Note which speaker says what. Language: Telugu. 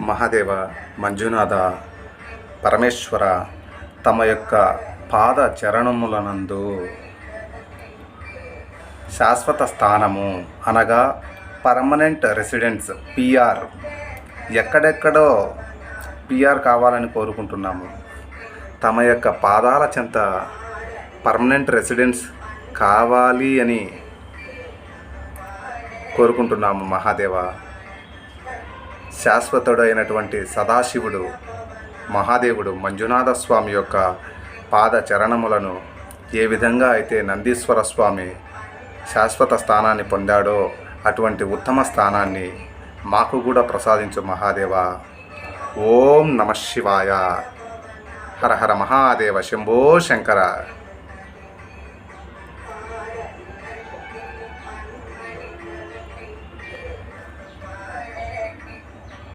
Speaker 1: మహాదేవ, మంజునాథ, పరమేశ్వర తమ యొక్క పాద చరణములనందు శాశ్వత స్థానము అనగా పర్మనెంట్ రెసిడెన్స్ పిఆర్ ఎక్కడెక్కడో పిఆర్ కావాలని కోరుకుంటున్నాము. తమ యొక్క పాదాల చెంత పర్మనెంట్ రెసిడెన్స్ కావాలి అని కోరుకుంటున్నాము. మహాదేవ, శాశ్వతుడైనటువంటి సదాశివుడు మహాదేవుడు మంజునాథ స్వామి యొక్క పాద చరణములను ఏ విధంగా అయితే నందీశ్వర స్వామి శాశ్వత స్థానాన్ని పొందాడో అటువంటి ఉత్తమ స్థానాన్ని మాకు కూడా ప్రసాదించు మహాదేవ. ఓం నమ శివాయ. హర హర మహాదేవ. శంభో శంకర.